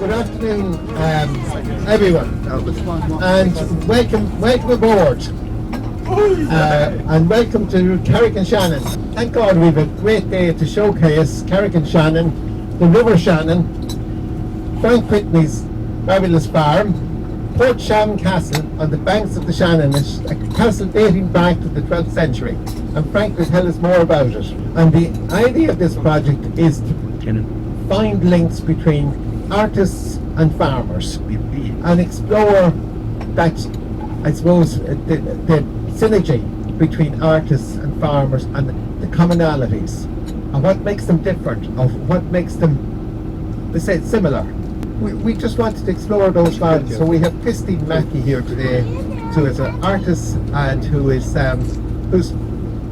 Good afternoon, everyone, and welcome aboard, and welcome to Carrick and Shannon. Thank God we've a great day to showcase Carrick and Shannon, the River Shannon, Frank Whitney's fabulous farm, Portsham Castle on the banks of the Shannon, a castle dating back to the 12th century, and Frank will tell us more about it. And the idea of this project is to find links between artists and farmers and explore that, I suppose, the synergy between artists and farmers and the commonalities and what makes them different, of what makes them, they say, similar. We just wanted to explore those values. So we have Christine Mackey here today, who is an artist and who's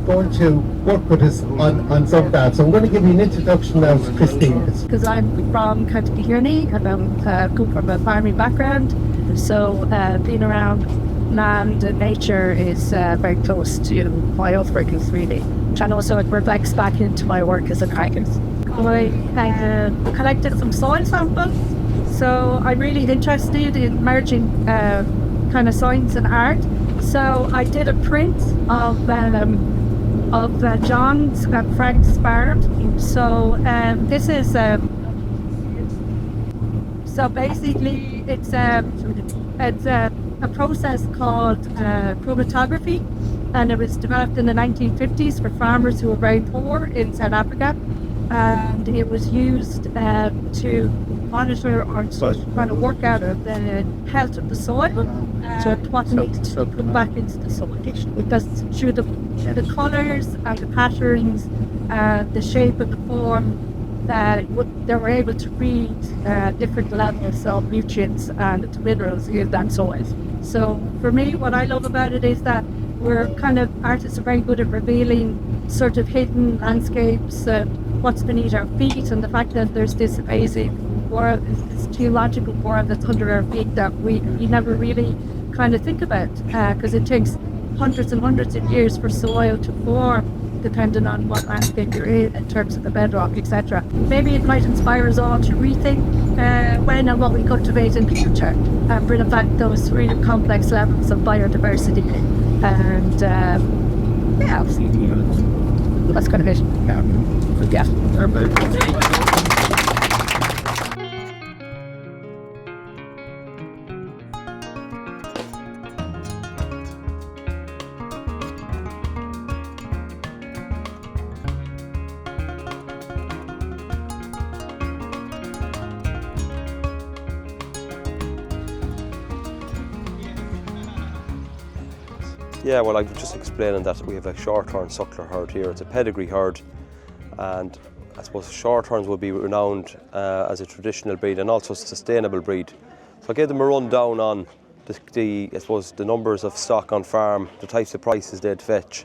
going to work with us on some of that. So I'm going to give you an introduction now to Christine. Because I'm from County Kearney and I'm come from a farming background, so being around land and nature is very close to my upbringing, really. And also it reflects back into my work as an artist. I collected some soil samples, so I'm really interested in merging kind of science and art. So I did a print of John's and Frank's farm. So this is so basically it's a process called chromatography, and it was developed in the 1950s for farmers who were very poor in South Africa, and it was used to monitor or try to work out the health of the soil, so what needs to be put back into the soil. Because through the colours and the patterns, the shape and the form, they were able to read different levels of nutrients and minerals in that soil. So for me, what I love about it is that artists are very good at revealing sort of hidden landscapes, what's beneath our feet, and the fact that there's this amazing world, this geological world that's under our feet that we never really kind of think about, because it takes hundreds and hundreds of years for soil to form, depending on what landscape you're in terms of the bedrock, etc. Maybe it might inspire us all to rethink when and what we cultivate in the future, and bring back those really complex levels of biodiversity. And yeah, that's kind of it. Yeah. Yeah, well, I was just explaining that we have a shorthorn suckler herd here. It's a pedigree herd, and I suppose shorthorns would be renowned as a traditional breed and also a sustainable breed. So I gave them a rundown on I suppose the numbers of stock on farm, the types of prices they'd fetch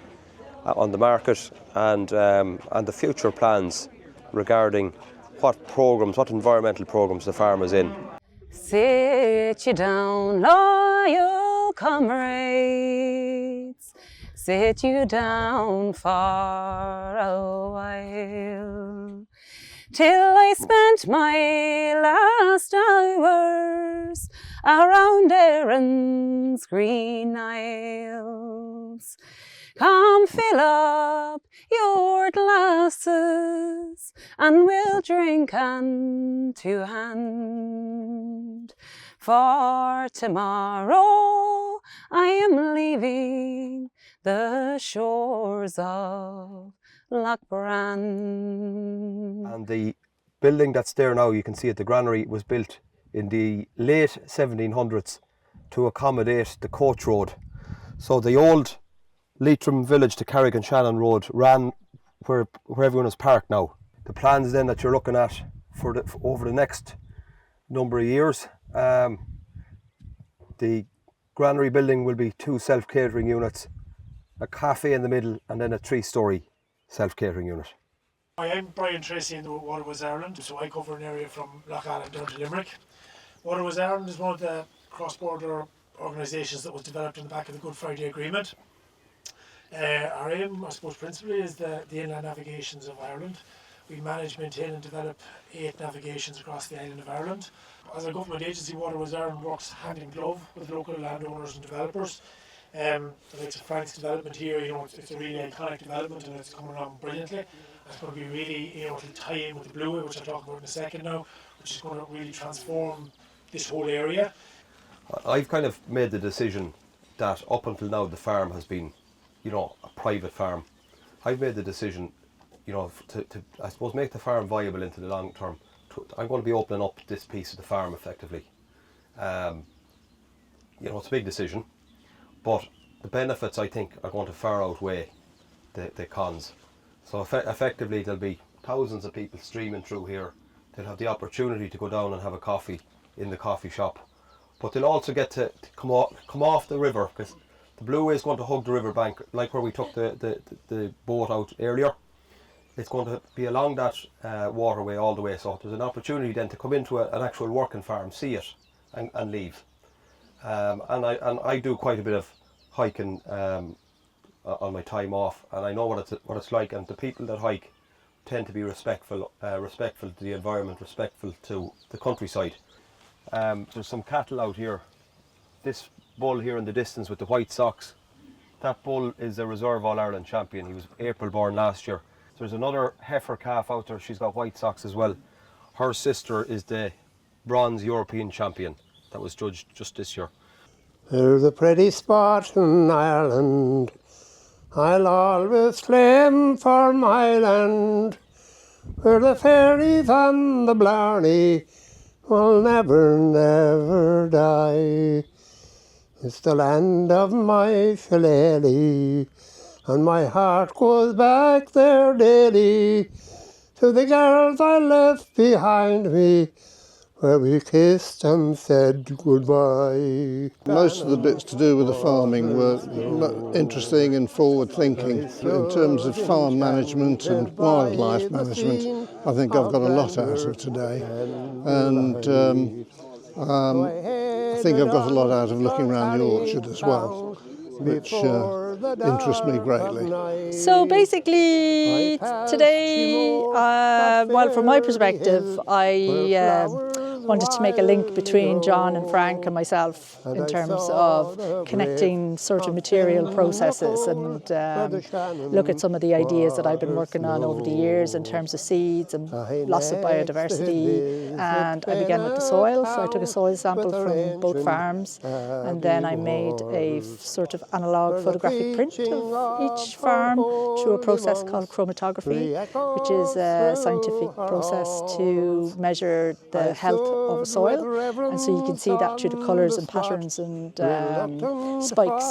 on the market, and the future plans regarding what environmental programs the farm is in. Sit you down, loyal comrades, sit you down for a while, till I spent my last hours around Erin's green isles. Come fill up your glasses and we'll drink hand to hand. For tomorrow I am leaving the shores of Lochbran. And the building that's there now, you can see it, the granary, was built in the late 1700s to accommodate the coach road. So the old Leitrim village to Carrick and Shannon road ran where everyone is parked now. The plans then that you're looking at over the next number of years, the granary building will be 2 self-catering units, a cafe in the middle, and then a 3-storey self-catering unit. I'm Brian Tracy in the Waterways Ireland, so I cover an area from Lough Allen down to Limerick. Waterways Ireland is one of the cross-border organisations that was developed in the back of the Good Friday Agreement. Our aim, I suppose, principally is the inland navigations of Ireland. We manage, maintain and develop 8 navigations across the island of Ireland. As a government agency, Waterways Ireland works hand in glove with local landowners and developers. It's a Frank's development here, it's a really iconic development and it's coming along brilliantly. It's going to be really, it'll tie in with the Blue, which I'll talk about in a second now, which is going to really transform this whole area. I've kind of made the decision that up until now the farm has been, a private farm. I've made the decision, to I suppose make the farm viable into the long term. I'm going to be opening up this piece of the farm effectively. It's a big decision, but the benefits I think are going to far outweigh the cons. So effectively there'll be thousands of people streaming through here. They'll have the opportunity to go down and have a coffee in the coffee shop, but they'll also get to come off the river, because the Blue is going to hug the river bank, like where we took the boat out earlier. It's going to be along that waterway all the way, so there's an opportunity then to come into an actual working farm, see it and leave. And I do quite a bit of hiking on my time off, and I know what it's like, and the people that hike tend to be respectful to the environment, respectful to the countryside. There's some cattle out here. This bull here in the distance with the white socks, that bull is a Reserve All-Ireland champion. He was April born last year. There's another heifer calf out there, she's got white socks as well. Her sister is the bronze European champion that was judged just this year. There's a pretty spot in Ireland I'll always claim for my land, where the fairies and the blarney will never, never die. It's the land of my shillelagh, and my heart goes back there daily to the girls I left behind me, where we kissed and said goodbye. Most of the bits to do with the farming were interesting and forward-thinking. In terms of farm management and wildlife management, I think I've got a lot out of today. And I think I've got a lot out of looking around the orchard as well, which interests me greatly. So basically today, well, from my perspective, I wanted to make a link between John and Frank and myself in terms of connecting sort of material processes and look at some of the ideas that I've been working on over the years in terms of seeds and loss of biodiversity. And I began with the soil, so I took a soil sample from both farms, and then I made a sort of analogue photographic print of each farm through a process called chromatography, which is a scientific process to measure the health of a soil, and so you can see that through the colours and patterns and spikes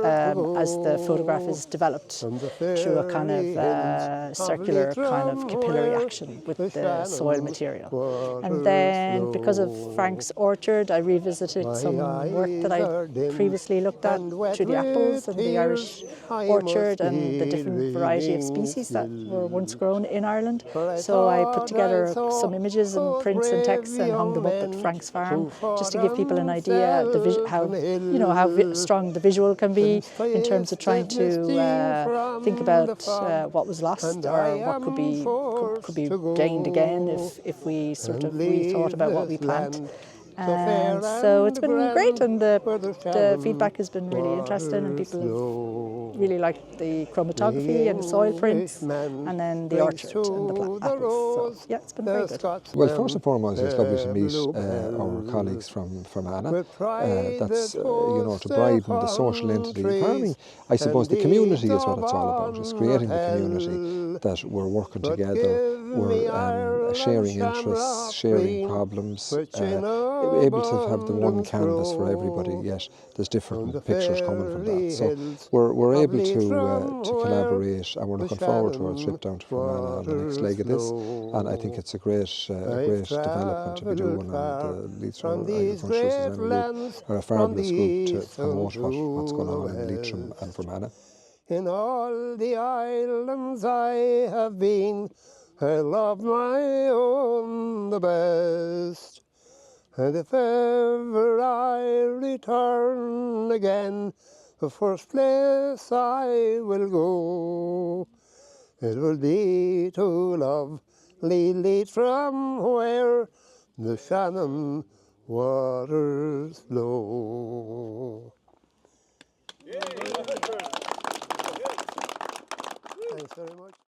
as the photograph is developed through a kind of circular kind of capillary action with the soil material. And then because of Frank's orchard, I revisited some work that I previously looked at through the apples and the Irish orchard and the different variety of species that were once grown in Ireland. So I put together some images and prints and texts and hung them up at Frank's farm, just to give people an idea how strong the visual can be in terms of trying to think about what was lost or what could be gained again if we sort of rethought about what we plant. And so it's been great, and the feedback has been really interesting, and people have really liked the chromatography and the soil prints, and then the orchard and the black apples. So yeah, it's been very good. Well, first and foremost, it's lovely to meet our colleagues from Anna. That's to broaden the social entity of farming. I suppose the community is what it's all about. It's creating the community that we're working together, we're sharing interests, sharing problems. Able to have the one canvas for everybody, yet there's different pictures coming from that. So we're able to collaborate, and we're looking forward to our trip down to Fermanagh on the next leg of this. And I think it's a great development to be doing, and the Leitrim Agricultural are a fabulous group to promote what's going on in Leitrim and Fermanagh. In all the islands I have been, I love my own the best. And if ever I return again, the first place I will go, it will be to lovely Leitrim, where the Shannon waters flow. Thanks very much.